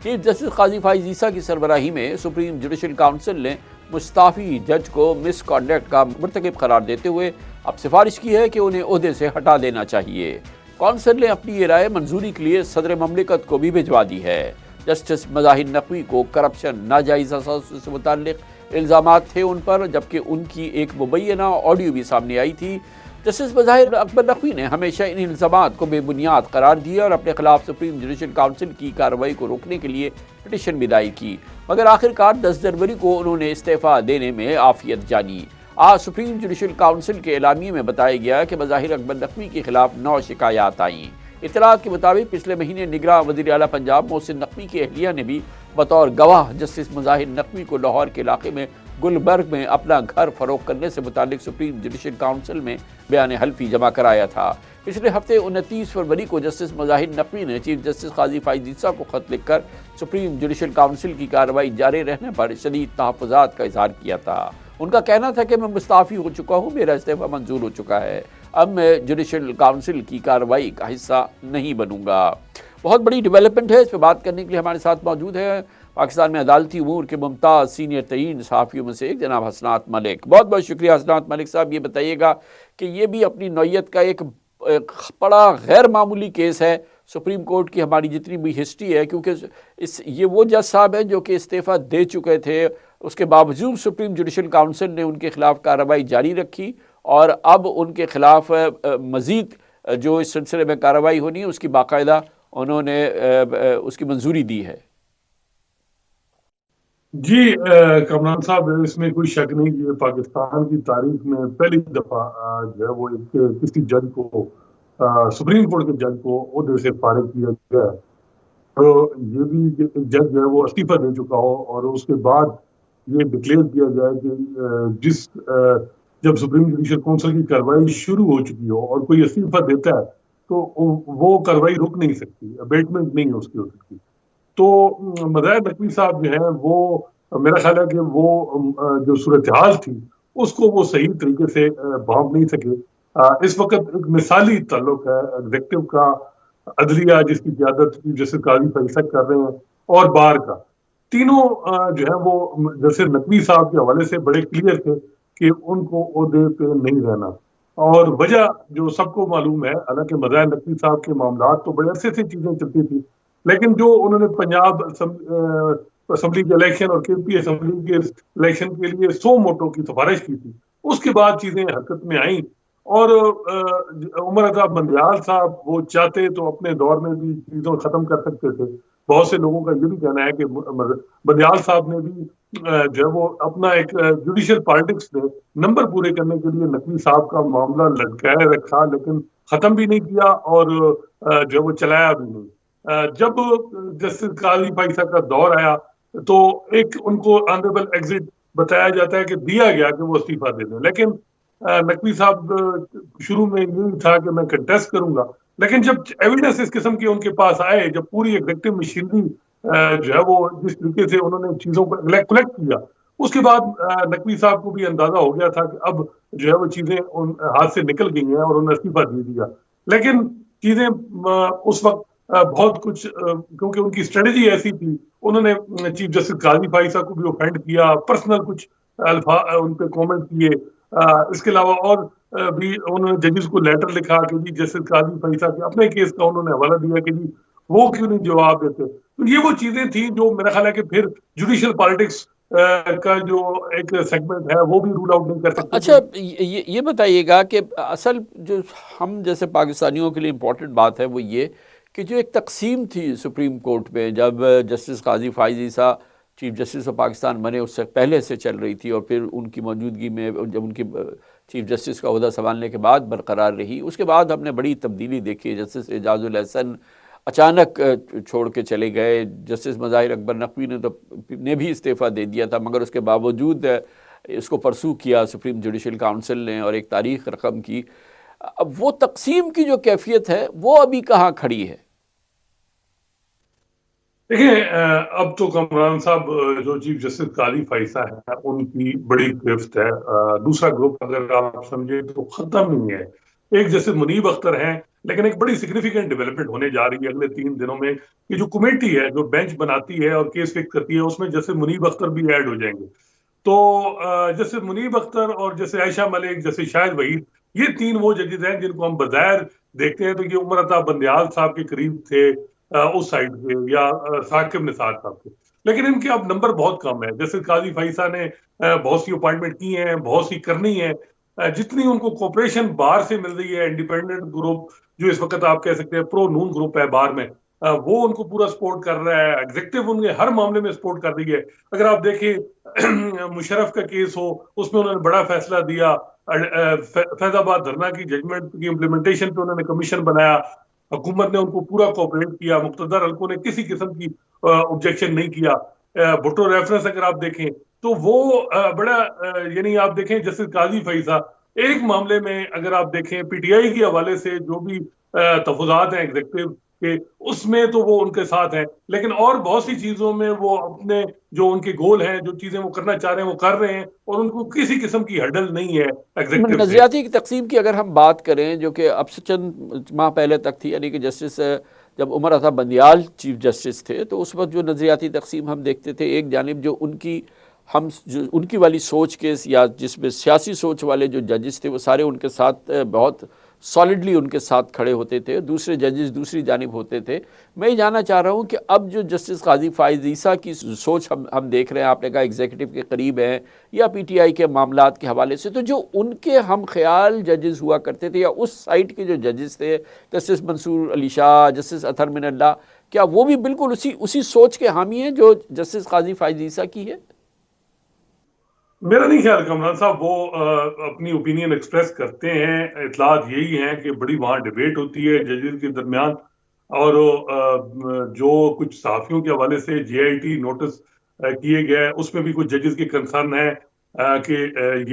Chief justice Qazi Faez ईसा की सरबराही में supreme judicial council ने मुस्ताफी जज को मिसकॉन्डक्ट का मुर्तकिब करार देते हुए अब सिफारिश की है कि उन्हें ओहदे से हटा देना चाहिए। कौंसिल ने अपनी ये राय मंजूरी के लिए सदर ममलिकत को भी भिजवा दी है। जस्टिस मज़ाहिर नकवी को करप्शन, नाजायज़ असासों से मुताल्लिक इल्ज़ामात थे उन पर, जबकि उनकी एक मुबैना ऑडियो भी सामने आई थी। जस्टिस मज़ाहिर अकबर नकवी ने हमेशा इन इल्ज़ामात को बेबुनियाद करार दिया और अपने खिलाफ सुप्रीम जुडिशल काउंसिल की कार्रवाई को रोकने के लिए पिटिशन भी दायर की, मगर आखिरकार 10 जनवरी को उन्होंने इस्तीफ़ा देने में आफियत जानी। आज सुप्रीम जुडिशल काउंसिल के एलामिये में बताया गया कि मज़ाहिर अकबर नकवी के खिलाफ 9 शिकायत आईं। इतलात के मुताबिक पिछले महीने निगरान वज़ीर आला पंजाब मोहसिन नकवी की अहलिया ने भी बतौर गवाह जस्टिस मज़ाहिर नकवी को लाहौर के इलाके में गुलबर्ग में अपना घर फरोख्त करने से मुतालिक सुप्रीम जुडिशल काउंसिल में बयान हल्फी जमा कराया था। पिछले हफ्ते 29 फरवरी को जस्टिस मज़ाहिर नकवी ने चीफ जस्टिस काजी फाइज ईसा को खत लिखकर सुप्रीम जुडिशल काउंसिल की कार्रवाई जारी रहने पर शदीद तहफ़्फ़ुज़ात का इज़हार किया था। उनका कहना था कि मैं मुस्ताफ़ी हो चुका हूँ, मेरा इस्तीफ़ा मंजूर हो चुका है, अब मैं जुडिशल काउंसिल की कार्रवाई का हिस्सा नहीं बनूंगा। बहुत बड़ी डेवलपमेंट है, इस पर बात करने के लिए हमारे साथ मौजूद है पाकिस्तान में अदालती उमूर के मुमताज़ सीनियर तरीन सहाफ़ियों में से एक जनाब हसनात मलिक। बहुत बहुत शुक्रिया हसनात मलिक साहब। ये बताइएगा कि ये भी अपनी नौयत का एक बड़ा गैर मामूली केस है सुप्रीम कोर्ट की हमारी जितनी भी हिस्ट्री है, क्योंकि ये वो जज साहब हैं जो कि इस्तीफ़ा दे चुके थे, उसके बावजूद सुप्रीम जुडिशल काउंसिल ने उनके खिलाफ कार्रवाई जारी रखी और अब उनके खिलाफ मज़ीद जो इस सिलसिले में कार्रवाई होनी है उसकी बाकायदा उन्होंने उसकी मंजूरी दी है। जी कमरान साहब, इसमें कोई शक नहीं कि पाकिस्तान की तारीख में पहली दफा जो है वो एक किसी जज को सुप्रीम कोर्ट के जज को ओहदे से फारिग किया गया है। तो ये भी जज जो है वो इस्तीफा दे चुका हो और उसके बाद ये डिक्लेयर किया जाए कि जब सुप्रीम जुडिशल काउंसिल की कार्रवाई शुरू हो चुकी हो और कोई इस्तीफा देता है तो वो कार्रवाई रुक नहीं सकती, अबेटमेंट नहीं उसकी हो सकती। तो मज़ाहिर नकवी साहब जो है वो मेरा ख्याल है कि वो जो सूरत हाल थी उसको वो सही तरीके से भांप नहीं सके। इस वक्त एक मिसाली ताल्लुक है एग्जेक्टिव का, अदलिया जिसकी क़यादत जस्टिस काजी फैसला कर रहे हैं और बार का, तीनों जो है वो जस्टिस नकवी साहब के हवाले से बड़े क्लियर थे कि उनको ओहदे पे नहीं रहना। और वजह जो सबको मालूम है, हालांकि मज़ाहिर नकवी साहब के मामला तो बड़े अरसे से चीजें चलती थी, लेकिन जो उन्होंने पंजाब असम्बली के इलेक्शन और केपी असम्बली के इलेक्शन के लिए 100 वोटों की सिफारिश की थी, उसके बाद चीजें हरकत में आई। और उमर अता बंदयाल साहब वो चाहते तो अपने दौर में भी चीजों खत्म कर सकते थे। बहुत से लोगों का ये भी कहना है कि बंदयाल साहब ने भी जो है वो अपना एक जुडिशियल पॉलिटिक्स में नंबर पूरे करने के लिए नकवी साहब का मामला लटकाए रखा, लेकिन खत्म भी नहीं किया और जो है वो चलाया भी नहीं। जब जस्टिस काजी फाइसा का दौर आया तो एक उनको ऑनरेबल एग्जिट बताया जाता है कि दिया गया कि वो इस्तीफा दे दें, लेकिन नकवी साहब शुरू में यही था कि मैं कंटेस्ट करूंगा, लेकिन जब एविडेंस इस किस्म के उनके पास आए, जब पूरी एग्जेक्टिव मशीनरी जो है वो जिस तरीके से उन्होंने चीजों को कलेक्ट किया, उसके बाद नकवी साहब को भी अंदाजा हो गया था कि अब जो है वो चीजें उन हाथ से निकल गई हैं और उन्होंने इस्तीफा दे दिया। लेकिन चीजें उस वक्त बहुत कुछ क्योंकि उनकी स्ट्रेटेजी ऐसी थी, उन्होंने चीफ जस्टिस काजी फाइसा को भी ऑफेंड किया, पर्सनल कुछ उन पे कमेंट किए। इसके अलावा और भी उन्होंने जजेस को लेटर लिखा कि जी जस्टिस काजी फैसला के अपने केस का उन्होंने हवाला दिया कि जी वो क्यों नहीं जवाब देते। तो ये वो चीजें थी जो मेरा ख्याल है कि फिर जुडिशियल पॉलिटिक्स का जो एक सेगमेंट है वो भी रूल आउट नहीं कर सकते। अच्छा, ये बताइएगा कि असल जो हम जैसे पाकिस्तानियों के लिए इम्पोर्टेंट बात है वो ये कि जो एक तकसीम थी सुप्रीम कोर्ट में जब justice Qazi Faez Isa chief justice of Pakistan बने, उससे पहले से चल रही थी और फिर उनकी मौजूदगी में जब उनकी चीफ जस्टिस का ओहदा संभालने के बाद बरकरार रही, उसके बाद हमने बड़ी तब्दीली देखी। जस्टिस एजाजुल एहसन अचानक छोड़ के चले गए, जस्टिस मज़ाहिर अकबर नकवी ने भी इस्तीफ़ा दे दिया था, मगर उसके बावजूद इसको परसू किया सुप्रीम जुडिशल काउंसिल ने और एक तारीख रकम की। अब वो तकसीम की जो कैफियत है वो अभी कहाँ खड़ी है? देखिए अब तो कमरान साहब जो चीफ जस्टिस काजी फैसला है उनकी बड़ी गिरफ्त है। दूसरा ग्रुप अगर आप समझे तो खत्म नहीं है। एक जैसे मुनीब अख्तर हैं लेकिन एक बड़ी सिग्निफिकेंट डेवलपमेंट होने जा रही है अगले 3 दिनों में कि जो कमेटी है जो बेंच बनाती है और केस फिक्स करती है उसमें जैसे मुनीब अख्तर भी ऐड हो जाएंगे। तो जैसे मुनीब अख्तर और जैसे आयशा मलिक जैसे शाहिद वहीद, ये 3 वो जजेस हैं जिनको हम बज़ाहिर देखते हैं तो ये उमर अता बंदियाल साहब के करीब थे उस साइड के, या साकिब निसार साहब के। लेकिन इनके अब नंबर बहुत कम है। जैसे काजी फैसा ने बहुत सी अपॉइंटमेंट की हैं, बहुत सी करनी है। जितनी उनको कोऑपरेशन बाहर से मिल रही है, इंडिपेंडेंट ग्रुप जो इस वक्त आप कह सकते हैं प्रो नून ग्रुप है बाहर में, वो उनको पूरा सपोर्ट कर रहा है। एग्जीक्यूटिव उनके हर मामले में सपोर्ट कर रही है। अगर आप देखें मुशर्रफ का केस हो, उसमें उन्होंने बड़ा फैसला दिया। फैजाबाद धरना की जजमेंट की इम्प्लीमेंटेशन पे उन्होंने कमीशन बनाया, हुकूमत ने उनको पूरा कोऑपरेट किया, मुक्तदर हल्कों ने किसी किस्म की ऑब्जेक्शन नहीं किया। भुट्टो रेफरेंस अगर आप देखें तो वो बड़ा यानी आप देखें जैसे काजी फैसा एक मामले में अगर आप देखें पीटीआई के हवाले से जो भी तफुजात हैं एग्जीक्यूटिव के, उसमें तो वो उनके साथ हैं। लेकिन और बहुत सी चीजों में वो अपने जो उनके गोल हैं, जो चीजें वो करना चाह रहे हैं वो कर रहे हैं, और उनको किसी किस्म की हर्डल नहीं है एग्जीक्यूटिव से। नजरियाती की तकसीम की अगर हम बात करें जो कि अब से चंद माह पहले तक थी, यानी कि जस्टिस जब उमर अता बंदियाल चीफ जस्टिस थे तो उस वक्त जो नजरियाती तकसीम हम देखते थे, एक जानिब जो उनकी वाली सोच के या जिसमें सियासी सोच वाले जो जजेस थे वो सारे उनके साथ बहुत सॉलिडली उनके साथ खड़े होते थे, दूसरे जजेस दूसरी जानिब होते थे। मैं ये जानना चाह रहा हूँ कि अब जो जस्टिस काजी फाइज ईसा की सोच हम देख रहे हैं, आपने कहा एग्जीक्यूटिव के करीब हैं या पीटीआई के मामलात के हवाले से, तो जो उनके हम ख्याल जजेस हुआ करते थे या उस साइड के जो जजेस थे, जस्टिस मंसूर अली शाह, जस्टिस अतहर मिनल्ला, क्या वो भी बिल्कुल उसी सोच के हामी हैं जो जस्टिस काजी फाइज ईसा की है? मेरा नहीं ख्याल कमरान साहब वो अपनी ओपिनियन एक्सप्रेस करते हैं। इतलात यही है कि बड़ी वहां डिबेट होती है जजेस के दरमियान, और जो कुछ सहाफियों के हवाले से जेआईटी नोटिस किए गए उसमें भी कुछ जजेस के कंसर्न है कि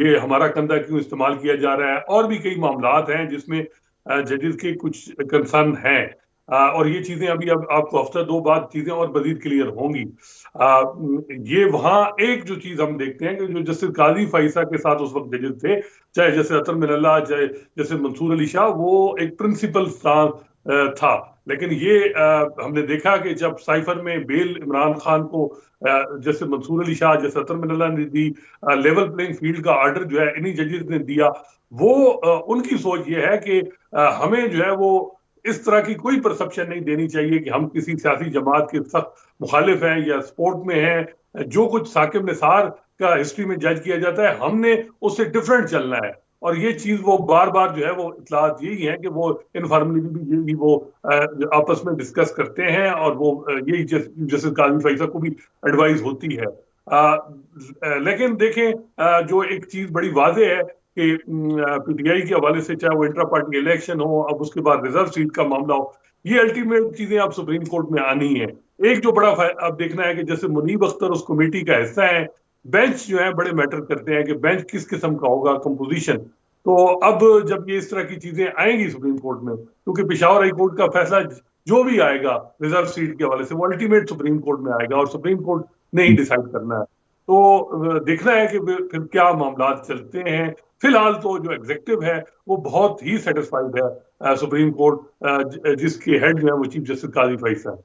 ये हमारा कंधा क्यों इस्तेमाल किया जा रहा है। और भी कई मामलात हैं जिसमें जजेस के कुछ कंसर्न हैं, और ये चीजें अभी अब आपको हफ्ता 2 बाद चीजें और मजीद क्लियर होंगी। ये वहां एक जो चीज हम देखते हैं कि जो जस्टिस काजी फैसा के साथ उस वक्त जजेस थे, चाहे जैसे अतर मिनल्ला, चाहे जैसे मंसूर अली शाह, वो एक प्रिंसिपल था। लेकिन ये हमने देखा कि जब साइफर में बेल इमरान खान को जैसे मंसूर अली शाह, जैसे अतर मिनल्ला ने दी, लेवल प्लेइंग फील्ड का आर्डर जो है इन्हीं जजेस ने दिया। वो उनकी सोच ये है कि हमें जो है वो इस तरह की कोई परसेप्शन नहीं देनी चाहिए कि हम किसी सियासी जमात के सख्त मुखालिफ हैं या सपोर्ट में हैं। जो कुछ साकिब निसार का हिस्ट्री में जज किया जाता है, हमने उससे डिफरेंट चलना है। और ये चीज वो बार बार जो है वो इतलात यही है कि वो इनफॉर्मली भी यही वो आपस में डिस्कस करते हैं, और वो यही जैसे काजी फैसा को भी एडवाइस होती है। लेकिन देखें जो एक चीज बड़ी वाजे है कि पीटीआई के हवाले से, चाहे वो इंट्रा पार्टी इलेक्शन हो, अब उसके बाद रिजर्व सीट का मामला हो, ये अल्टीमेट चीजें अब सुप्रीम कोर्ट में आनी है। एक जो बड़ा अब देखना है कि जैसे मुनीब अख्तर उस कमेटी का हिस्सा है, बेंच जो है बड़े मैटर करते हैं कि बेंच किस किस्म का होगा, कंपोजिशन। तो अब जब ये इस तरह की चीजें आएंगी सुप्रीम कोर्ट में, क्योंकि पेशावर हाई कोर्ट का फैसला जो भी आएगा रिजर्व सीट के हवाले से वो अल्टीमेट सुप्रीम कोर्ट में आएगा, और सुप्रीम कोर्ट ने ही डिसाइड करना है। तो देखना है कि फिर क्या मामला चलते हैं। फिलहाल तो जो एग्जीक्यूटिव है वो बहुत ही सेटिस्फाइड है सुप्रीम कोर्ट जिसके हेड जो है वो चीफ जस्टिस काजी फैसा है।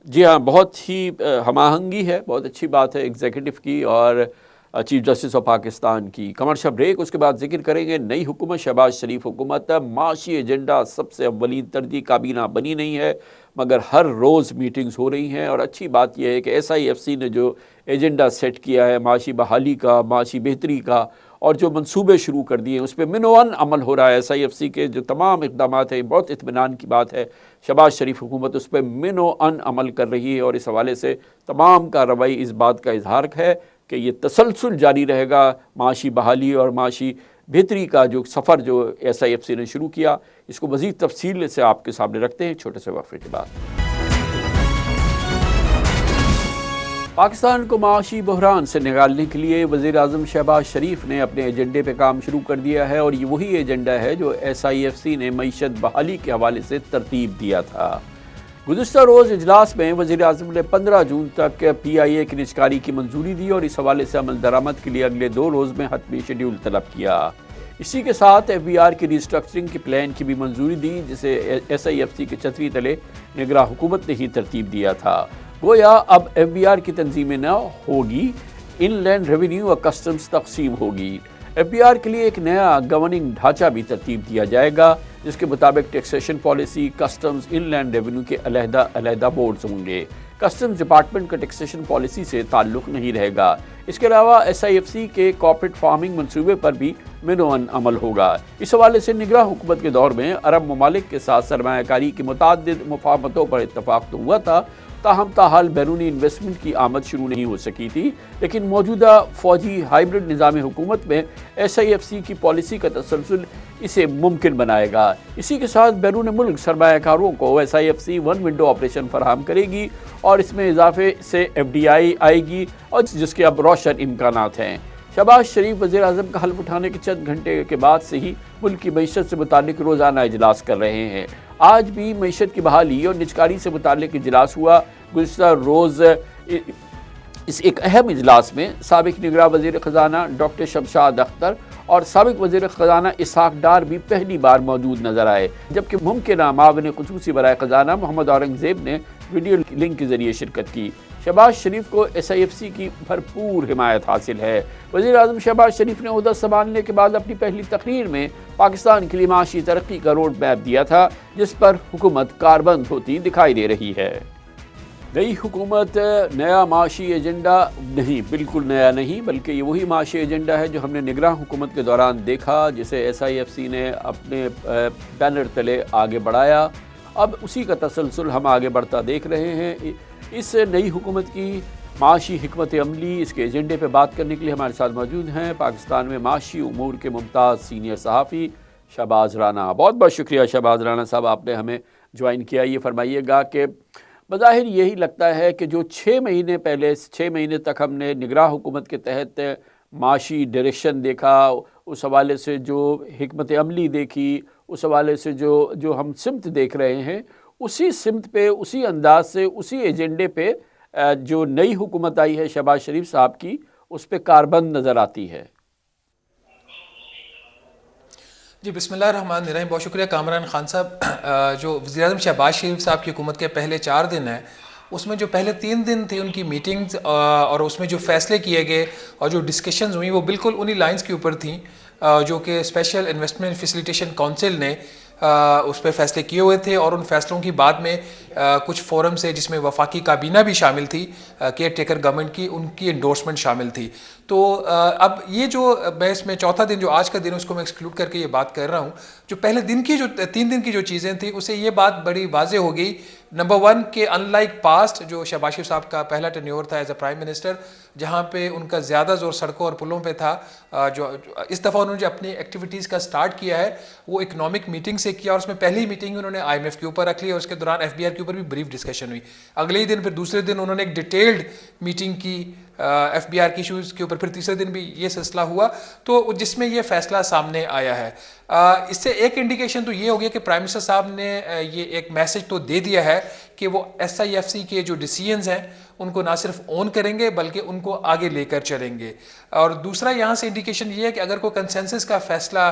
जी हाँ, बहुत ही हमाहंगी है, बहुत अच्छी बात है एग्जीक्यूटिव की और चीफ जस्टिस ऑफ पाकिस्तान की। कमर्शियल ब्रेक, उसके बाद जिक्र करेंगे नई हुकूमत शहबाज शरीफ हुकूमत। माशी एजेंडा सबसे अव्वलीन तरजीह काबीना बनी नहीं है, मगर हर रोज़ मीटिंग्स हो रही हैं। और अच्छी बात यह है कि SIFC ने जो एजेंडा सेट किया है माशी बहाली का, माशी बेहतरी का, और जो मंसूबे शुरू कर दिए हैं उस पर मिनोअन अमल हो रहा है। SIFC के जो तमाम इक़दाम हैं, बहुत इत्मीनान की बात है। शहबाज शरीफ हुकूमत उस पर मिनोअन अमल कर रही है, और इस हवाले से तमाम कार्रवाई इस बात का इजहार है कि ये तसलसल जारी रहेगा। माशी बहाली और माशी बेहतरी का जो सफ़र जो SIFC ने शुरू किया, इसको मज़ीद तफसील से आपके सामने रखते हैं छोटे से वक्फे के बाद। पाकिस्तान को माशी बहरान से निकालने के लिए वज़ीर आज़म शहबाज शरीफ ने अपने एजेंडे पर काम शुरू कर दिया है, और ये वही एजेंडा है जो SIFC ने मईशत बहाली के हवाले से तरतीब दिया था। गुज़िश्ता रोज़ इजलास में वज़ीर आज़म ने 15 जून तक PIA की निजकारी की मंजूरी दी, और इस हवाले से अमल दरामद के लिए अगले 2 रोज़ में हतमी शेड्यूल तलब किया। इसी के साथ FBR की रिस्ट्रक्चरिंग के प्लान की भी मंजूरी दी, जिसे SIFC के छतरी तले निगरां हुकूमत ने ही तरतीब दिया था। गोया अब FBR की तंजीमें न होगी, इनलैंड रेवेन्यू और कस्टम्स तकसीम होगी। FBR के लिए एक नया गवर्निंग ढांचा भी तरतीब दिया जाएगा, जिसके मुताबिक taxation policy, customs, inland revenue के अलहदा बोर्ड्स होंगे। कस्टम्स डिपार्टमेंट का टैक्सेशन पॉलिसी से ताल्लुक नहीं रहेगा। इसके अलावा SIFC के कॉर्पोरेट फार्मिंग मंसूबे पर भी मिनोअन अमल होगा। इस हवाले से निगरां हुकूमत के दौर में अरब ममालिक के साथ सरमायाकारी की मुताद्दिद मुफाहमतों पर इत्तफाक तो हुआ था, ताहम ताहाल बैरूनी इन्वेस्टमेंट की आमद शुरू नहीं हो सकी थी। लेकिन मौजूदा फौजी हाइब्रिड निज़ाम हुकूमत में SIFC की पॉलिसी का तसलसल इसे मुमकिन बनाएगा। इसी के साथ बैरून मुल्क सरमायाकारों को SIFC वन विंडो ऑपरेशन फराहम करेगी और इसमें इजाफे से FDI आएगी, और जिसके अब रोशन इम्कानात हैं। शहबाज शरीफ वज़ीर-ए-आज़म का हल्फ उठाने के चंद घंटे के बाद से ही मुल्क की मईशत से मुतालिक रोज़ाना इजलास कर रहे हैं। आज भी मईशत की बहाली और निजकारी से मुतालिक इजलास हुआ। गुज़िश्ता रोज़ इस एक अहम इजलास में साबिक निगरां वज़ीर ख़ज़ाना डॉक्टर शमशाद अख्तर और साबिक वज़ीर ख़ज़ाना इसहाक डार भी पहली बार मौजूद नजर आए, जबकि मुमकिन मावन ख़ुसूसी बराए ख़ज़ाना मोहम्मद औरंगज़ेब ने वीडियो लिंक के जरिए शिरकत की। शहबाज शरीफ को SIFC की भरपूर हिमायत हासिल है। वज़ीर-ए-आज़म शहबाज शरीफ ने ओहदा संभालने के बाद अपनी पहली तकरीर में पाकिस्तान के लिए माशी तरक्की का रोड मैप दिया था, जिस पर हुकूमत कारबंद होती दिखाई दे रही है। नई हुकूमत नया माशी एजेंडा नहीं, बिल्कुल नया नहीं, बल्कि ये वही माशी एजेंडा है जो हमने निगरां हुकूमत के दौरान देखा, जिसे SIFC ने अपने बैनर तले आगे बढ़ाया। अब उसी का तसलसल हम आगे बढ़ता देख रहे हैं। इस नई हुकूमत की माशी हिकमत अमली, इसके एजेंडे पे बात करने के लिए हमारे साथ मौजूद हैं पाकिस्तान में माशी उमूर के मुमताज़ सीनियर सहाफ़ी शहबाज राना। बहुत बहुत शुक्रिया शहबाज राना साहब, आपने हमें ज्वाइन किया। ये फरमाइएगा कि बज़ाहिर यही लगता है कि जो 6 महीने पहले, 6 महीने तक हमने निगरां हुकूमत के तहत माशी डायरेक्शन देखा, उस हवाले से जो हिकमत अमली देखी, उस हवाले से जो हम सिमत देख रहे हैं, उसी सिमत पे, उसी अंदाज से, उसी एजेंडे पे जो नई हुकूमत आई है शहबाज शरीफ साहब की, उस पर कारबंद नज़र आती है। जी बिस्मिल्लाहिर्रहमानिर्रहीम। बहुत शुक्रिया कामरान खान साहब। जो वज़ीर-ए-आज़म शहबाज शरीफ साहब की हुकूमत के पहले 4 दिन हैं, उसमें जो पहले 3 दिन थे उनकी मीटिंग्स और उसमें जो फ़ैसले किए गए और जो डिस्कशंस हुई वो बिल्कुल उन्हीं लाइंस के ऊपर थी जो कि स्पेशल इन्वेस्टमेंट फैसिलिटेशन काउंसिल ने उस पर फैसले किए हुए थे। और उन फैसलों की बाद में कुछ फोरम से, जिसमें वफाकी काबीना भी शामिल थी, केयर टेकर गवर्नमेंट की, उनकी एंडोर्समेंट शामिल थी। तो अब ये जो मैं इसमें चौथा दिन जो आज का दिन है उसको मैं एक्सक्लूड करके ये बात कर रहा हूँ। जो पहले दिन की जो 3 दिन की जो चीज़ें थी उससे ये बात बड़ी वाज़ेह हो गई। नंबर 1 के अनलाइक पास्ट जो शहबाज शरीफ साहब का पहला टेन्योर था एज अ प्राइम मिनिस्टर, जहाँ पे उनका ज़्यादा जोर सड़कों और पुलों पे था, जो इस दफ़ा उन्होंने जो अपनी एक्टिविटीज़ का स्टार्ट किया है वो इकनॉमिक मीटिंग से किया। और उसमें पहली मीटिंग उन्होंने IMF के ऊपर रख ली और उसके दौरान FBR के ऊपर भी ब्रीफ डिस्कशन हुई। अगले ही दिन फिर दूसरे दिन उन्होंने एक डिटेल्ड मीटिंग की FBR की इशूज़ के ऊपर, फिर तीसरे दिन भी ये सिलसिला हुआ, तो जिसमें ये फैसला सामने आया है। इससे एक इंडिकेशन तो ये हो गया कि प्राइम मिनिस्टर साहब ने ये एक मैसेज तो दे दिया है कि वो SIFC के जो डिसीजंस हैं उनको ना सिर्फ ऑन करेंगे बल्कि उनको आगे लेकर चलेंगे। और दूसरा यहाँ से इंडिकेशन ये है कि अगर कोई कंसेंसस का फैसला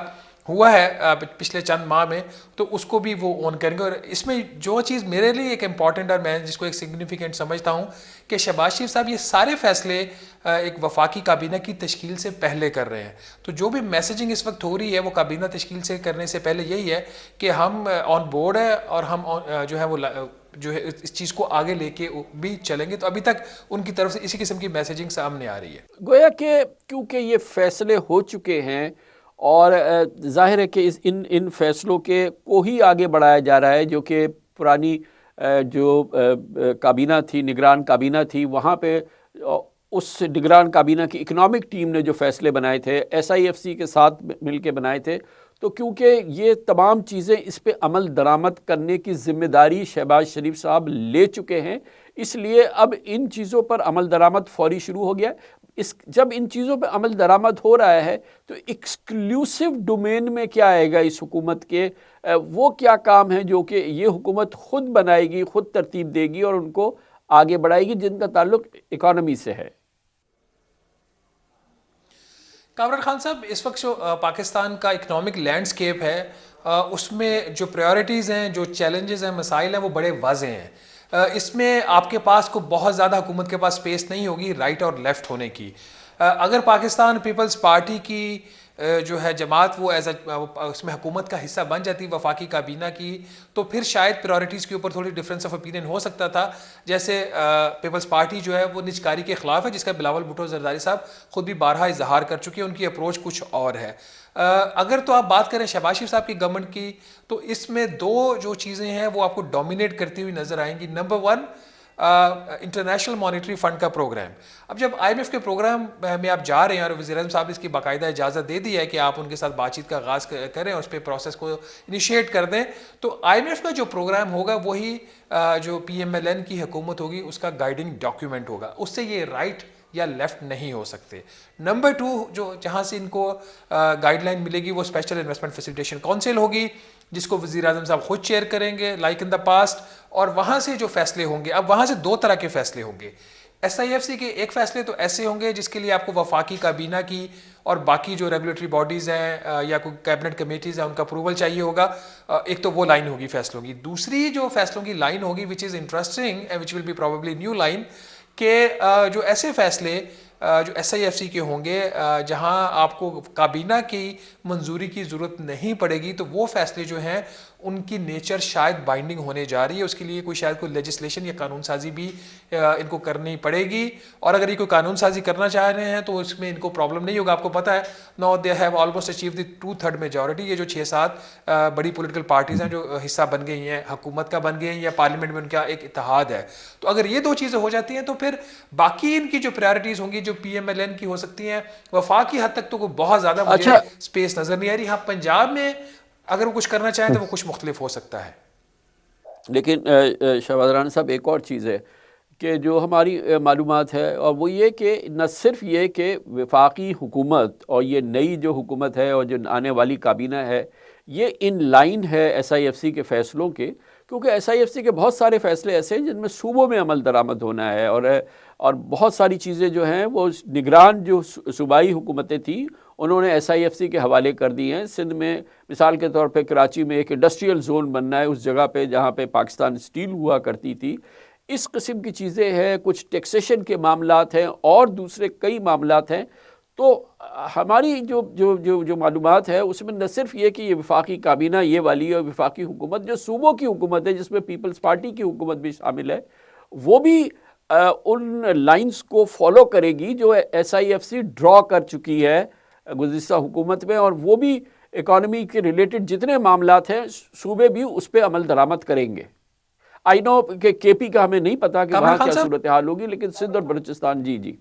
हुआ है पिछले चंद माह में तो उसको भी वो ऑन करेंगे। और इसमें जो चीज़ मेरे लिए एक इम्पॉर्टेंट और मैं जिसको एक सिग्निफिकेंट समझता हूँ कि शहबाज शरीफ साहब ये सारे फैसले एक वफाकी काबीना की तश्कील से पहले कर रहे हैं। तो जो भी मैसेजिंग इस वक्त हो रही है वो काबीना तश्कील से करने से पहले यही है कि हम ऑन बोर्ड है और हम जो है वो जो है इस चीज़ को आगे लेके भी चलेंगे। तो अभी तक उनकी तरफ से इसी किस्म की मैसेजिंग सामने आ रही है। गोया कि क्योंकि ये फैसले हो चुके हैं और जाहिर है कि इन फैसलों के को ही आगे बढ़ाया जा रहा है, जो कि पुरानी जो काबीना थी, निगरान काबीना थी, वहाँ पे उस निगरान काबीना की इकनॉमिक टीम ने जो फैसले बनाए थे SIFC के साथ मिलके बनाए थे। तो क्योंकि ये तमाम चीज़ें इस पे अमल दरामद करने की ज़िम्मेदारी शहबाज शरीफ साहब ले चुके हैं, इसलिए अब इन चीज़ों पर अमल दरामद फौरी शुरू हो गया। जब इन चीज़ों पर अमल दरामद हो रहा है तो एक्सक्लूसिव डोमेन में क्या आएगा इस हुकूमत के, वो क्या काम है जो कि ये हुकूमत ख़ुद बनाएगी, ख़ुद तरतीब देगी और उनको आगे बढ़ाएगी, जिनका ताल्लुक इकॉनमी से है। कामरान खान साहब, इस वक्त जो पाकिस्तान का इकोनॉमिक लैंडस्केप है, उसमें जो प्रायोरिटीज़ हैं, जो चैलेंजेस हैं, मसाइल हैं, वो बड़े वाजे हैं। इसमें आपके पास को बहुत ज़्यादा हुकूमत के पास स्पेस नहीं होगी राइट और लेफ़्ट होने की। अगर पाकिस्तान पीपल्स पार्टी की जो है जमात वो एज उसमें हुकूमत का हिस्सा बन जाती वफाकी काबीना की, तो फिर शायद प्रायोरिटीज़ के ऊपर थोड़ी डिफरेंस ऑफ ओपिनियन हो सकता था। जैसे पीपल्स पार्टी जो है वो निजकारी के ख़िलाफ़ है, जिसका बिलावल भुट्टो जरदारी साहब खुद भी बारहा इजहार कर चुके हैं। उनकी अप्रोच कुछ और है। अगर तो आप बात करें शहबाज शरीफ साहब की गवर्नमेंट की, तो इसमें दो जो चीज़ें हैं वो आपको डोमिनेट करती हुई नज़र आएंगी। Number one, international monetary fund का प्रोग्राम। अब जब IMF के प्रोग्राम में आप जा रहे हैं और वज़ीर-ए-आज़म साहब इसकी बाकायदा इजाज़त दे दी है कि आप उनके साथ बातचीत का आगाज़ करें और उस पर प्रोसेस को इनिशिएट कर दें, तो IMF का जो प्रोग्राम होगा वही जो PMLN की हुकूमत होगी उसका गाइडिंग डॉक्यूमेंट होगा। उससे ये राइट या लेफ्ट नहीं हो सकते। नंबर टू, जो जहाँ से इनको गाइडलाइन मिलेगी वो स्पेशल इन्वेस्टमेंट फैसिलिटेशन काउंसिल होगी, जिसको वज़ीर-ए-आज़म साहब खुद चेयर करेंगे लाइक इन द पास्ट। और वहाँ से जो फैसले होंगे, अब वहाँ से दो तरह के फैसले होंगे। SIFC के एक फैसले तो ऐसे होंगे जिसके लिए आपको वफाकी काबीना की और बाकी जो रेगुलेटरी बॉडीज़ हैं या कोई कैबिनेट कमेटीज़ हैं उनका अप्रूवल चाहिए होगा। एक तो वो लाइन होगी फैसलों की। दूसरी जो फैसलों की लाइन होगी which is interesting and which will be probably new line, के जो ऐसे फैसले जो SIFC के होंगे जहां आपको काबीना की मंजूरी की ज़रूरत नहीं पड़ेगी, तो वो फैसले जो हैं उनकी नेचर शायद बाइंडिंग होने जा रही है। उसके लिए कोई शायद कोई लेजिस्लेशन या कानून साजी भी इनको करनी पड़ेगी। और अगर ये कोई कानून साजी करना चाह रहे हैं तो इसमें इनको प्रॉब्लम नहीं होगा। आपको पता है now they have almost achieve the 2/3 majority. ये जो 6-7 बड़ी पॉलिटिकल पार्टीज़ हैं जो हिस्सा बन गई हैं, हुकूमत का बन गई हैं या पार्लियामेंट में उनका एक इत्तेहाद है, तो अगर ये दो चीज़ें हो जाती हैं तो फिर बाकी इनकी जो प्रायोरिटीज़ होंगी जो PMLN की हो सकती हैं, वफाक की हद तक तो कोई बहुत ज़्यादा मुझे स्पेस नज़र नहीं आ रही। हाँ, पंजाब में अगर वो कुछ करना चाहें तो वो कुछ मुख्तलिफ हो सकता है। लेकिन शहबाज राना साहब, एक और चीज़ है कि जो हमारी मालूमात है, और वो ये कि न सिर्फ ये कि वफाकी हुकूमत और ये नई जो हुकूमत है और जो आने वाली काबीना है ये इन लाइन है SIFC के फ़ैसलों के, क्योंकि SIFC के बहुत सारे फ़ैसले ऐसे हैं जिनमें सूबों में अमल दरामद होना है और बहुत सारी चीज़ें जो हैं वो निगरान जो सूबाई हुकूमतें थी उन्होंने SIFC के हवाले कर दी हैं। सिंध में मिसाल के तौर पे कराची में एक इंडस्ट्रियल जोन बनना है उस जगह पे जहाँ पे पाकिस्तान स्टील हुआ करती थी। इस किस्म की चीज़ें हैं, कुछ टैक्सेशन के मामलात हैं और दूसरे कई मामलात हैं। तो हमारी जो जो जो जो मालूमात है उसमें न सिर्फ ये कि ये वफाकी काबीना ये वाली और वफाकी हुकूमत जो सूबों की हुकूमत है जिसमें पीपल्स पार्टी की हुकूमत भी शामिल है, वो भी उन लाइंस को फॉलो करेगी जो SIFC ड्रॉ कर चुकी है गुज़िश्ता हुकूमत में, और वो भी इकॉनमी के रिलेटेड जितने मामलात हैं सूबे भी उस पर अमल दरामद करेंगे। आई नो कि KP का हमें नहीं पता कि वहाँ क्या सूरत हाल होगी, लेकिन सिंध और बलूचिस्तान जी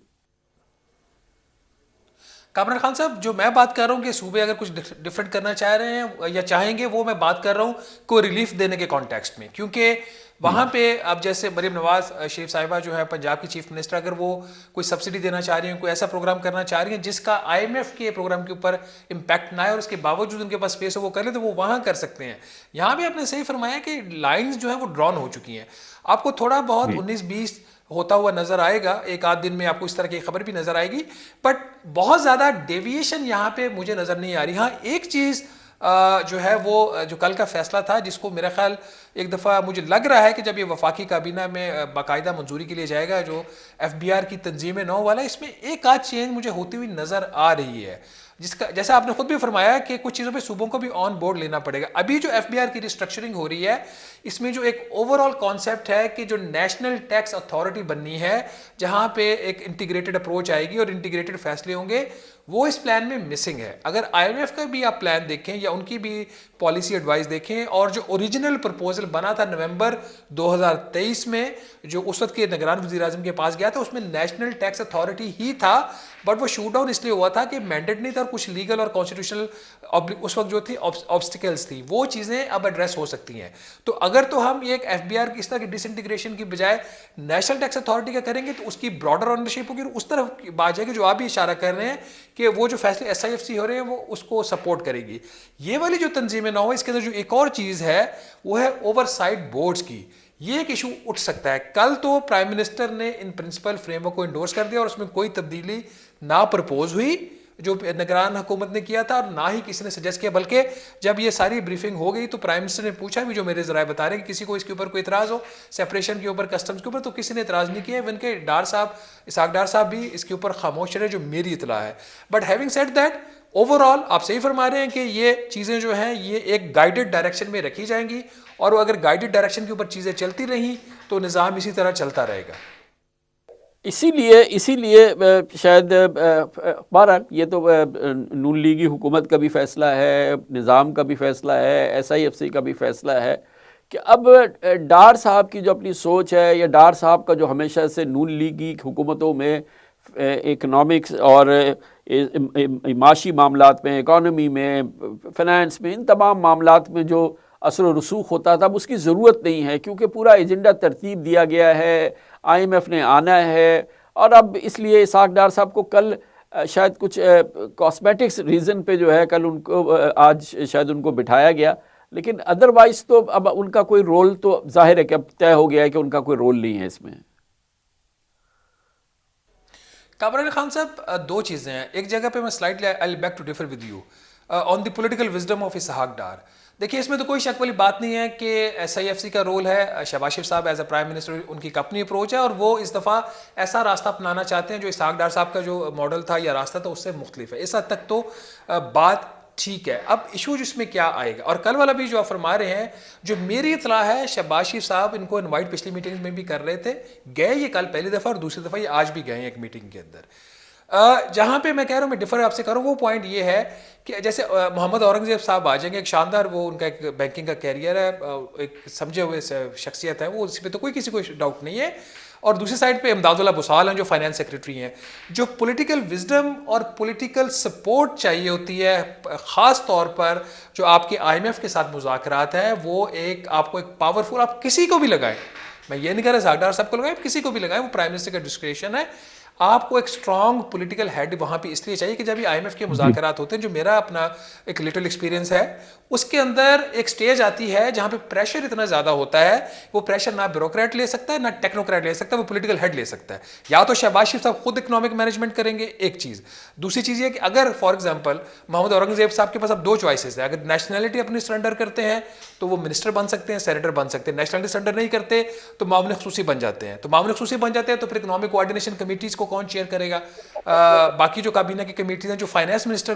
कामरान खान साहब, जो मैं बात कर रहा हूँ कि सूबे अगर कुछ डिफरेंट करना चाह रहे हैं या चाहेंगे, वो मैं बात कर रहा हूँ कोई रिलीफ देने के कॉन्टेक्स्ट में, क्योंकि वहाँ पे अब जैसे मरीम नवाज शरीफ साहिबा जो है पंजाब की चीफ मिनिस्टर, अगर वो कोई सब्सिडी देना चाह रही हैं, कोई ऐसा प्रोग्राम करना चाह रही हैं जिसका IMF के प्रोग्राम के ऊपर इम्पैक्ट ना आए और उसके बावजूद उनके पास स्पेस हो वो कर ले, तो वो वहाँ कर सकते हैं। यहाँ भी आपने सही फरमाया कि लाइन्स जो है वो ड्रॉन हो चुकी हैं। आपको थोड़ा बहुत 19-20 होता हुआ नजर आएगा, एक आध दिन में आपको इस तरह की खबर भी नजर आएगी, बट बहुत ज़्यादा डेविएशन यहाँ पे मुझे नज़र नहीं आ रही। हाँ, एक चीज़ जो है वो जो कल का फैसला था जिसको मेरा ख्याल एक दफ़ा मुझे लग रहा है कि जब ये वफाकी काबीना में बाकायदा मंजूरी के लिए जाएगा, जो FBR की तंजीम-ए-नौ वाला, इसमें एक आध चेंज मुझे होती हुई नज़र आ रही है, जिसका जैसा आपने खुद भी फरमाया कि कुछ चीज़ों पे सूबों को भी ऑन बोर्ड लेना पड़ेगा। अभी जो FBR की रिस्ट्रक्चरिंग हो रही है, इसमें जो एक ओवरऑल कॉन्सेप्ट है कि जो नेशनल टैक्स अथॉरिटी बननी है, जहां पे एक इंटीग्रेटेड अप्रोच आएगी और इंटीग्रेटेड फैसले होंगे, वो इस प्लान में मिसिंग है। अगर IMF का भी आप प्लान देखें या उनकी भी पॉलिसी एडवाइस देखें, और जो ओरिजिनल प्रपोजल बना था नवंबर 2023 में जो उस वक्त के निगरान वज़ीर-ए-आज़म के पास गया था, उसमें नेशनल टैक्स अथॉरिटी ही था, बट वो शूट डाउन इसलिए हुआ था कि मैंडेट नहीं था और कुछ लीगल और कॉन्स्टिट्यूशनल उस वक्त जो थी ऑब्स्टिकल्स थी, वो चीज़ें अब एड्रेस हो सकती हैं। तो अगर तो हम एक FBR की इस तरह की डिसइंटीग्रेशन की बजाय नेशनल टैक्स अथॉरिटी का करेंगे तो उसकी ब्रॉडर ऑनरशिप होगी, उस तरफ बात जाएगी जो आप भी इशारा कर रहे हैं कि वो जो फैसले SIFC हो रहे हैं वो उसको सपोर्ट करेगी। ये वाली जो तंजीमें-ए-नौ है, इसके अंदर जो एक और चीज़ है वो है ओवरसाइट बोर्ड्स की। ये एक इशू उठ सकता है। कल तो प्राइम मिनिस्टर ने इन प्रिंसिपल फ्रेमवर्क को इंडोर्स कर दिया और उसमें कोई तब्दीली ना प्रपोज हुई, जो निगरान हुकूमत ने किया था, और ना ही किसी ने सजेस्ट किया। बल्कि जब ये सारी ब्रीफिंग हो गई तो प्राइम मिनिस्टर ने पूछा भी, जो मेरे ज़राए बता रहे हैं कि किसी को इसके ऊपर कोई इतराज़ हो, सेपरेशन के ऊपर, कस्टम्स के ऊपर, तो किसी ने इतराज़ नहीं किया। इवन के डार साहब, इसहाक डार साहब भी इसके ऊपर खामोश रहे, जो मेरी इतला है। But having said that, overall आप सही फरमा रहे हैं कि ये चीज़ें जो हैं ये एक गाइडेड डायरेक्शन में रखी जाएंगी, और अगर गाइडेड डायरेक्शन के ऊपर चीज़ें चलती रहीं तो निज़ाम इसी तरह चलता रहेगा। इसीलिए शायद बहरहाल ये तो नून लीगी हुकूमत का भी फ़ैसला है, निज़ाम का भी फ़ैसला है, SIFC का भी फ़ैसला है कि अब डार साहब की जो अपनी सोच है, या डार साहब का जो हमेशा से नून लीगी हुकूमतों में इकनॉमिक्स और माशी मामलात में, इकॉनमी में, फ़ाइनेंस में, इन तमाम मामलात में जो असर व रसूख होता था, अब उसकी ज़रूरत नहीं है, क्योंकि पूरा एजेंडा तरतीब दिया गया है, IMF ने आना है। और अब इसलिए इसहाक डार साहब को कल शायद कुछ कॉस्मेटिक्स रीज़न पे जो है कल उनको आज शायद उनको बिठाया गया, लेकिन अदरवाइज़ तो अब उनका कोई रोल तो जाहिर है कि अब तय हो गया है कि उनका कोई रोल नहीं है इसमें। कामरान खान साहब, दो चीज़ें हैं। एक जगह पे मैं slightly I beg to differ with you on the political wisdom of Ishaq Dar. देखिए, इसमें तो कोई शक वाली बात नहीं है कि SIFC का रोल है, शहबाज शरीफ साहब एज अ प्राइम मिनिस्टर, उनकी अपनी अप्रोच है, और वो इस दफ़ा ऐसा रास्ता अपनाना चाहते हैं जो इसहाक डार साहब का जो मॉडल था या रास्ता था उससे मुख्तलिफ है। इस हद तक तो बात ठीक है। अब इशू जिसमें क्या आएगा, और कल वाला भी जो आप फरमा रहे हैं, जो मेरी इतला है, शहबाज शरीफ साहब इनको इनवाइट पिछली मीटिंग में भी कर रहे थे, गए ये कल पहली दफ़ा, और दूसरी दफ़ा ये आज भी गए एक मीटिंग के अंदर। जहाँ पे मैं कह रहा हूँ, मैं डिफर आपसे कर रहा हूँ, वो पॉइंट ये है कि जैसे मोहम्मद औरंगज़ेब साहब आ जाएंगे, एक शानदार, वो उनका एक बैंकिंग का कैरियर है, एक समझे हुए शख्सियत है वो, इस पर तो कोई किसी को डाउट नहीं है। और दूसरी साइड पे इमदादुल्लाह बुसाल हैं जो फाइनेंस सेक्रेटरी हैं। जो पॉलिटिकल विजडम और पॉलिटिकल सपोर्ट चाहिए होती है, ख़ास तौर पर जो आपके IMF के साथ मुज़ाकरात हैं, वो एक आपको एक पावरफुल, आप किसी को भी लगाएं, मैं ये नहीं कह रहा इसहाक डार साहब को लगाएं, किसी को भी लगाएं, वो प्राइम मिनिस्टर का डिस्क्रेशन है। आपको एक स्ट्रॉन्ग पॉलिटिकल हेड वहाँ पे इसलिए चाहिए कि जब ये IMF के मुज़ाकरात होते हैं, जो मेरा अपना एक लिटिल एक्सपीरियंस है, उसके अंदर एक स्टेज आती है जहाँ पे प्रेशर इतना ज़्यादा होता है, वो प्रेशर ना ब्यूरोक्रेट ले सकता है, ना टेक्नोक्रेट ले सकता है, वो पॉलिटिकल हेड ले सकता है। या तो शहबाज शरीफ साहब खुद इकोनॉमिक मैनेजमेंट करेंगे, एक चीज़। दूसरी चीज़ ये कि अगर फॉर एग्जाम्पल मोहम्मद औरंगज़ेब साहब के पास अब दो चॉइसेस है, अगर नेशनैलिटी अपनी सरेंडर करते हैं तो वो मिनिस्टर बन सकते हैं, सेनेटर बन सकते हैं, नेशनैलिटी सरेंडर नहीं करते तो मामले खसूसी बन जाते हैं। तो मामले खसूसी बन जाते हैं तो फिर इकोनॉमिक कोऑर्डिनेशन कमेटीज़ को कौन चेयर करेगा? बाकी जो काबीना की कमेटीज हैं, जो finance minister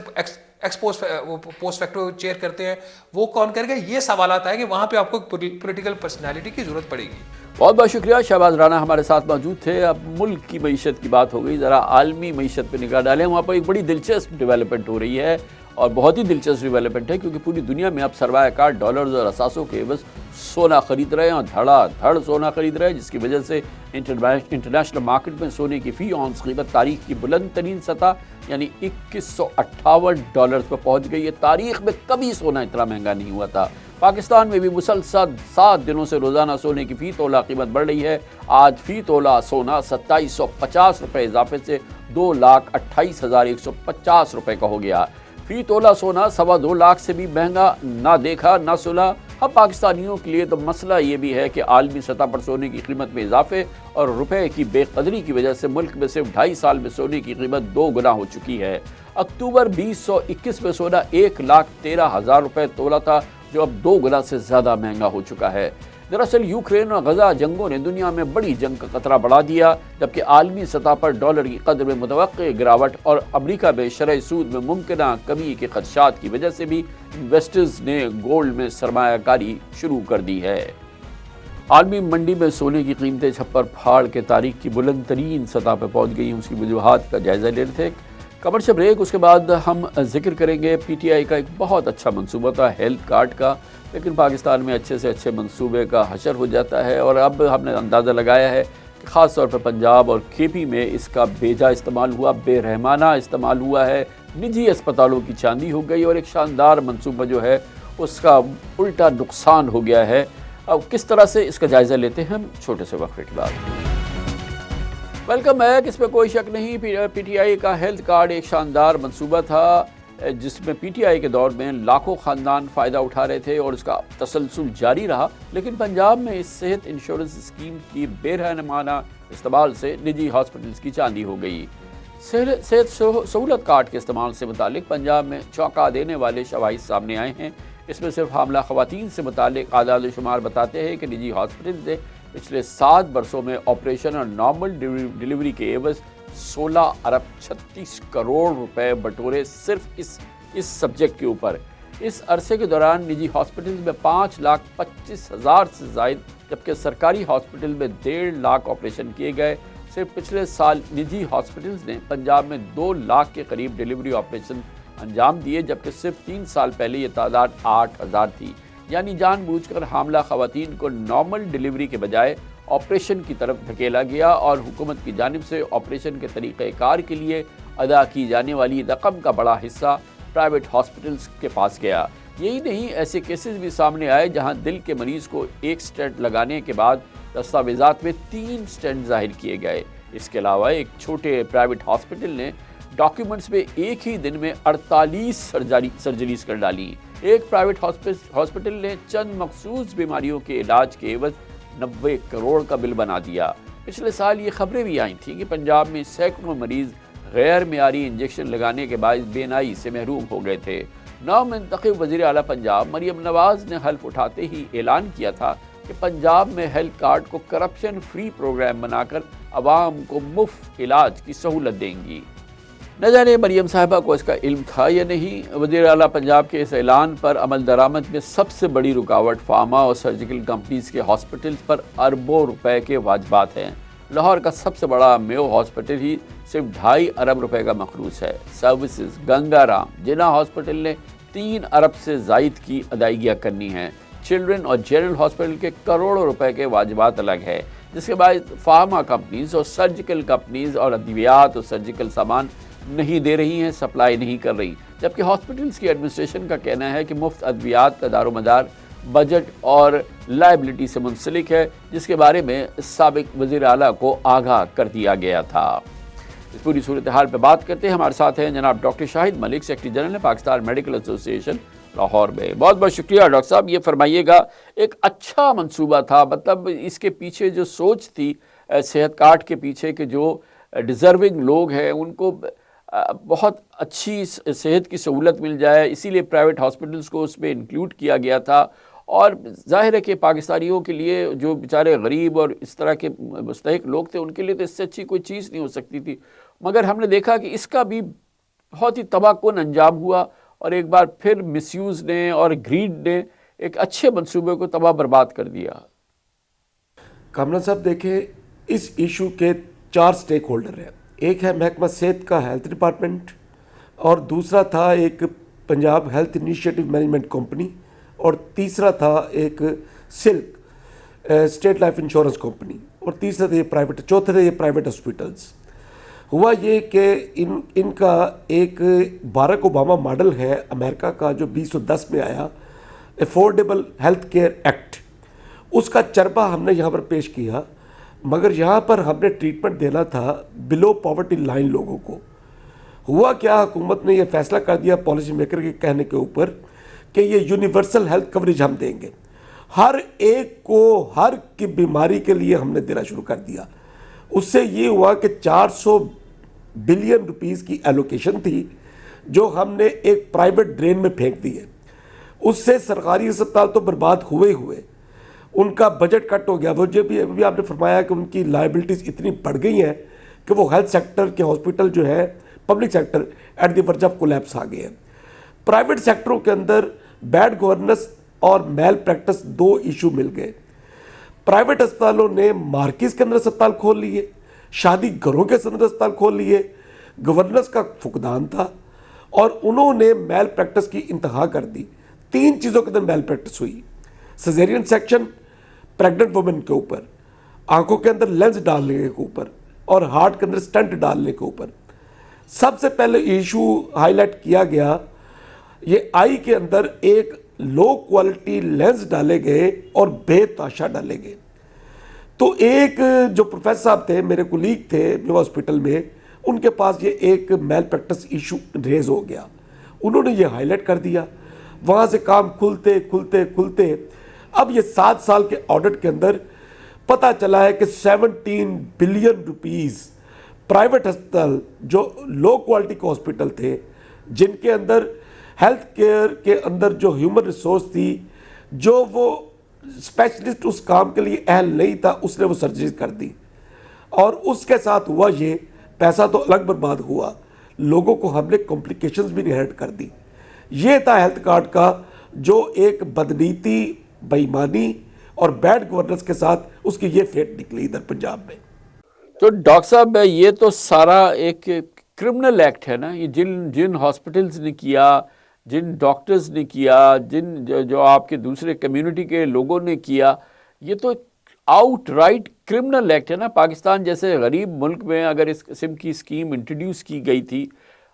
post facto chair करते हैं, वो कौन करेगा? ये सवाल आता है कि वहाँ पे आपको पॉलिटिकल पर्सनालिटी की जरूरत पड़ेगी। बहुत बहुत शुक्रिया, शहबाज राना हमारे साथ मौजूद थे। अब मुल्क की मईशत की बात हो गई, ज़रा आलमी मईशत पर निगाह डालें। वहाँ पर एक बड़ी दिलचस्प डेवलपमेंट हो रही है, और बहुत ही दिलचस्प डेवलपमेंट है, क्योंकि पूरी दुनिया में अब सरमायाकार डॉलर्स और असासों के बस सोना खरीद रहे हैं, और धड़ाधड़ सोना खरीद रहे हैं, जिसकी वजह से इंटरनेशनल मार्केट में सोने की फ़ी औंस कीमत तारीख की बुलंद तरीन सतह यानी $2158 पर पहुँच गई है। तारीख में कभी सोना इतना महंगा नहीं हुआ था। पाकिस्तान में भी मुसलसल 7 दिनों से रोज़ाना सोने की फ़ी तोला कीमत बढ़ रही है। आज फ़ी तोला सोना 2750 रुपये इजाफे से 2,28,150 रुपये का हो गया। फ़ी तोला सोना 2.25 लाख से भी महंगा ना देखा ना सुना। अब पाकिस्तानियों के लिए तो मसला ये भी है कि आलमी सतह पर सोने की कीमत में इजाफे और रुपए की बेकदरी की वजह से मुल्क में सिर्फ 2.5 साल में सोने की कीमत 2 गुना हो चुकी है। अक्टूबर 2021 में सोना 1,13,000 रुपये तोला था, जो अब 2 गुना से ज़्यादा महंगा हो चुका है। दरअसल यूक्रेन और गजा जंगों ने दुनिया में बड़ी जंग का खतरा बढ़ा दिया, जबकि आलमी सतह पर डॉलर की कदर में मुतवक्की गिरावट और अमरीका में शरह सूद में मुमकिना कमी के खदशात की वजह से भी इन्वेस्टर्स ने गोल्ड में सरमायाकारी शुरू कर दी है। आलमी मंडी में सोने की कीमतें छप्पर फाड़ के तारीख की बुलंद तरीन सतह पर पहुँच गई हैं। उसकी वजूहात का जायज़ा ले रहे थे। कमर्शियल ब्रेक, उसके बाद हम जिक्र करेंगे PTI का एक बहुत अच्छा मंसूबा था हेल्थ कार्ड का, लेकिन पाकिस्तान में अच्छे से अच्छे मंसूबे का हशर हो जाता है, और अब हमने अंदाज़ा लगाया है कि ख़ास तौर पर पंजाब और KP में इसका बेजा इस्तेमाल हुआ, बेरहमाना इस्तेमाल हुआ है। निजी अस्पतालों की चांदी हो गई, और एक शानदार मंसूबा जो है उसका उल्टा नुकसान हो गया है। अब किस तरह से इसका जायज़ा लेते हैं हम छोटे से वक्फे के बाद। Welcome back. इसमें कोई शक नहीं, PTI का हेल्थ कार्ड एक शानदार मंसूबा था, जिसमें PTI के दौर में लाखों ख़ानदान फ़ायदा उठा रहे थे और उसका तसलसल जारी रहा। लेकिन पंजाब में इस सेहत इंश्योरेंस स्कीम की बेरहमाना इस्तेमाल से निजी हॉस्पिटल्स की चांदी हो गई। सेहत सहूलत कार्ड के इस्तेमाल से मुतालिक पंजाब में चौंका देने वाले शवाहिद सामने आए हैं। इसमें सिर्फ हामला ख़वातीन से मुतालिक आदाद शुमार बताते हैं कि निजी हॉस्पिटल ने पिछले 7 बरसों में ऑपरेशन और नॉर्मल डिलीवरी के एवज 16 अरब 36 करोड़ रुपए बटोरे सिर्फ इस सब्जेक्ट के ऊपर। इस अरसे के दौरान निजी हॉस्पिटल में 5,25,000 से ज़ायद, जबकि सरकारी हॉस्पिटल में 1.5 लाख ऑपरेशन किए गए। सिर्फ पिछले साल निजी हॉस्पिटल्स ने पंजाब में 2 लाख के करीब डिलीवरी ऑपरेशन अंजाम दिए, जबकि सिर्फ 3 साल पहले ये तादाद 8,000 थी। यानी जानबूझकर हामला ख़वातीन को नॉर्मल डिलीवरी के बजाय ऑपरेशन की तरफ धकेला गया और हुकूमत की जानिब से ऑपरेशन के तरीक़ेकार के लिए अदा की जाने वाली रकम का बड़ा हिस्सा प्राइवेट हॉस्पिटल्स के पास गया। यही नहीं, ऐसे केसेस भी सामने आए जहां दिल के मरीज़ को 1 स्टेंट लगाने के बाद दस्तावेज़ात में 3 स्टेंट जाहिर किए गए। इसके अलावा एक छोटे प्राइवेट हॉस्पिटल ने डॉक्यूमेंट्स में एक ही दिन में 48 सर्जरीज कर डाली। एक प्राइवेट हॉस्पिटल ने चंद मखसूस बीमारियों के इलाज के एवज 90 करोड़ का बिल बना दिया। पिछले साल ये खबरें भी आई थीं कि पंजाब में सैकड़ों मरीज़ गैर मियारी इंजेक्शन लगाने के बाद बेनाई से महरूम हो गए थे। नवमुंतखब वज़ीर आला पंजाब मरियम नवाज़ ने हल्फ उठाते ही ऐलान किया था कि पंजाब में हेल्थ कार्ड को करप्शन फ्री प्रोग्राम बनाकर अवाम को मुफ्त इलाज की सहूलत देंगी। न जाने मरियम साहिबा को इसका इल्म था या नहीं। वज़ीर आला पंजाब के इस ऐलान पर अमल दरामद में सबसे बड़ी रुकावट फार्मा और सर्जिकल कंपनीज के हॉस्पिटल्स पर अरबों रुपए के वाजबात हैं। लाहौर का सबसे बड़ा मेयो हॉस्पिटल ही सिर्फ 2.5 अरब रुपए का मखरूस है। सर्विसेज गंगाराम जिना हॉस्पिटल ने 3 अरब से ज़ायद की अदायगियाँ करनी हैं। चिल्ड्रन और जनरल हॉस्पिटल के करोड़ों रुपए के वाजिबात अलग है, जिसके बाद फार्मा कंपनीज और सर्जिकल कंपनीज और अद्वियात और सर्जिकल सामान नहीं दे रही हैं, सप्लाई नहीं कर रही। जबकि हॉस्पिटल्स की एडमिनिस्ट्रेशन का कहना है कि मुफ्त अद्वियात का दारोमदार बजट और लायबिलिटी से मुंसलिक है, जिसके बारे में साबिक वज़ीर आला को आगाह कर दिया गया था। इस पूरी सूरत हाल पर बात करते हैं, हमारे साथ हैं जनाब doctor Shahid Malik, secretary general Pakistan medical association Lahore में। बहुत बहुत शुक्रिया डॉक्टर साहब। ये फरमाइएगा, एक अच्छा मंसूबा था, मतलब इसके पीछे जो सोच थी सेहत कार्ड के पीछे के जो डिज़र्विंग लोग हैं उनको बहुत अच्छी सेहत की सहूलत मिल जाए, इसीलिए प्राइवेट हॉस्पिटल्स को उसमें इंक्लूड किया गया था। और जाहिर है कि पाकिस्तानियों के लिए जो बेचारे गरीब और इस तरह के मुस्तहिक लोग थे उनके लिए तो इससे अच्छी कोई चीज़ नहीं हो सकती थी। मगर हमने देखा कि इसका भी बहुत ही तबाहकुन अंजाम हुआ और एक बार फिर मिसयूज़ ने और ग्रीड ने एक अच्छे मंसूबे को तबाह बर्बाद कर दिया। कामरान साहब देखें, इस इशू के 4 स्टेक होल्डर हैं। एक है महकमा सेहत का हेल्थ डिपार्टमेंट, और दूसरा था एक Punjab health initiative management company, और तीसरा था एक silk state life insurance company, और तीसरा था ये प्राइवेट, चौथे थे ये प्राइवेट हॉस्पिटल्स। हुआ ये कि इनका एक बाराक ओबामा मॉडल है अमेरिका का जो 2010 में आया, अफोर्डेबल हेल्थ केयर एक्ट, उसका चरबा हमने यहाँ पर पेश किया। मगर यहाँ पर हमने ट्रीटमेंट देना था बिलो पॉवर्टी लाइन लोगों को। हुआ क्या, हुकूमत ने यह फैसला कर दिया पॉलिसी मेकर के कहने के ऊपर कि ये यूनिवर्सल हेल्थ कवरेज हम देंगे, हर एक को हर की बीमारी के लिए हमने देना शुरू कर दिया। उससे ये हुआ कि 400 बिलियन रुपीस की एलोकेशन थी जो हमने एक प्राइवेट ड्रेन में फेंक दी है। उससे सरकारी अस्पताल तो बर्बाद हुए हुए, उनका बजट कट हो गया। वो जो भी आपने फरमाया कि उनकी लायबिलिटीज़ इतनी बढ़ गई हैं कि वो हेल्थ सेक्टर के हॉस्पिटल जो है public sector at the verge of collapse आ गए हैं। प्राइवेट सेक्टरों के अंदर बैड गवर्नेंस और मेल प्रैक्टिस 2 इशू मिल गए। प्राइवेट अस्पतालों ने मार्किज़ के अंदर अस्पताल खोल लिए, शादी घरों के अंदर अस्पताल खोल लिए, गवर्नेंस का फुकदान था और उन्होंने मेल प्रैक्टिस की इंतहा कर दी। 3 चीज़ों के अंदर मेल प्रैक्टिस हुई, सिजेरियन सेक्शन प्रेग्नेंट वुमेन के ऊपर, आंखों के अंदर लेंस डालने के ऊपर और हार्ट के अंदर स्टेंट डालने के ऊपर। सबसे पहले इशू हाईलाइट किया गया, ये आई के अंदर एक लो क्वालिटी लेंस डाले गए और बेताशा डाले गए। तो एक जो प्रोफेसर साहब थे, मेरे कुलीग थे जो हॉस्पिटल में, उनके पास ये एक मेल प्रैक्टिस इशू रेज हो गया। उन्होंने ये हाईलाइट कर दिया, वहाँ से काम खुलते खुलते खुलते अब ये 7 साल के ऑडिट के अंदर पता चला है कि 17 बिलियन रुपीस प्राइवेट अस्पताल जो लो क्वालिटी के हॉस्पिटल थे, जिनके अंदर हेल्थ केयर के अंदर जो ह्यूमन रिसोर्स थी, जो वो स्पेशलिस्ट उस काम के लिए अहल नहीं था, उसने वो सर्जरी कर दी। और उसके साथ हुआ ये, पैसा तो अलग बर्बाद हुआ, लोगों को हमने कॉम्प्लिकेशंस भी इनहेरिट कर दी। ये था हेल्थ कार्ड का जो एक बदनीति, बेईमानी और बैड गवर्नेंस के साथ उसकी ये फेट निकली इधर पंजाब में। तो डॉक्टर साहब, ये तो सारा एक क्रिमिनल एक्ट है ना, ये जिन हॉस्पिटल्स ने किया, जिन डॉक्टर्स ने किया, जो आपके दूसरे कम्युनिटी के लोगों ने किया, ये तो आउट राइट क्रिमिनल एक्ट है ना। पाकिस्तान जैसे गरीब मुल्क में अगर इस किस्म की स्कीम इंट्रोड्यूस की गई थी,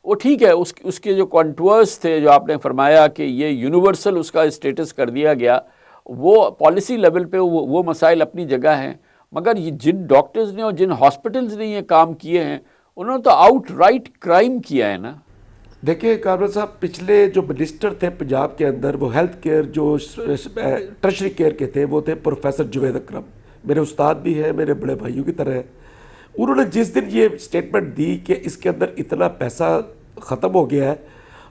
वो ठीक है, उसके जो कॉन्टूर्स थे, जो आपने फरमाया कि ये यूनिवर्सल उसका स्टेटस कर दिया गया, वो पॉलिसी लेवल पे वो मसाइल अपनी जगह हैं। मगर ये जिन डॉक्टर्स ने और जिन हॉस्पिटल्स ने ये काम किए हैं, उन्होंने तो आउट राइट क्राइम किया है ना। देखिए कामरान साहब, पिछले जो मिनिस्टर थे पंजाब के अंदर, वो हेल्थ केयर जो टर्शरी केयर के थे, वो थे प्रोफेसर जुवेद अकरम। मेरे उस्ताद भी हैं, मेरे बड़े भाइयों की तरह हैं। उन्होंने जिस दिन ये स्टेटमेंट दी कि इसके अंदर इतना पैसा ख़त्म हो गया है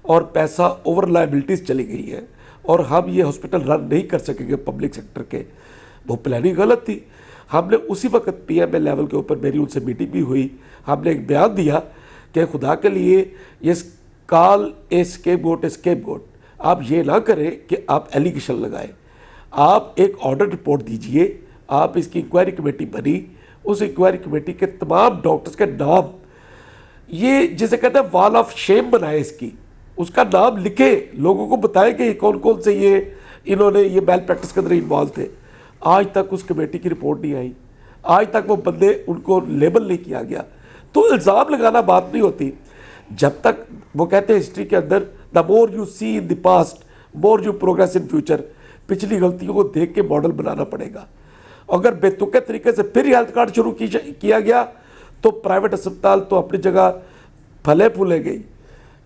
और पैसा ओवर लाइबिलिटीज़ चली गई है और हम ये हॉस्पिटल रन नहीं कर सकेंगे पब्लिक सेक्टर के, वो प्लानिंग गलत थी। हमने उसी वक्त PMA लेवल के ऊपर मेरी उनसे मीटिंग भी हुई, हमने एक बयान दिया कि खुदा के लिए ये कॉल ए स्केपगोट, आप ये ना करें कि आप एलिगेशन लगाएं, आप एक ऑर्डर रिपोर्ट दीजिए। आप इसकी इंक्वायरी कमेटी बनी, उस इंक्वायरी कमेटी के तमाम डॉक्टर्स के नाम, ये जिसे कहते हैं वॉल ऑफ शेम बनाए, इसकी उसका नाम लिखे, लोगों को बताएं कि कौन कौन से इन्होंने ये मेल प्रैक्टिस के अंदर इन्वॉल्व थे। आज तक उस कमेटी की रिपोर्ट नहीं आई, आज तक वो बंदे, उनको लेबल नहीं किया गया। तो इल्ज़ाम लगाना बात नहीं होती। जब तक वो कहते हैं हिस्ट्री के अंदर, the more you see in the past more you progress in future, पिछली गलतियों को देख के मॉडल बनाना पड़ेगा। अगर बेतुके तरीके से फिर हेल्थ कार्ड शुरू किया गया तो प्राइवेट अस्पताल तो अपनी जगह फले फूले गई,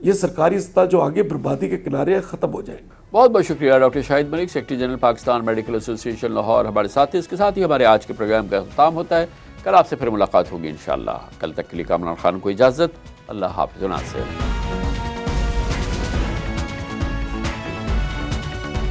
ये सरकारी अस्पताल जो आगे बर्बादी के किनारे ख़त्म हो जाएंगे। बहुत बहुत शुक्रिया doctor Shahid Malik, secretary general Pakistan medical association Lahore, हमारे साथ। इसके साथ ही हमारे आज के प्रोग्राम का अख्ताम होता है। कल आपसे फिर मुलाकात होगी इंशाअल्लाह। कल तक के लिए कामरान खान को इजाज़त। अल्लाह हाफ़िज़।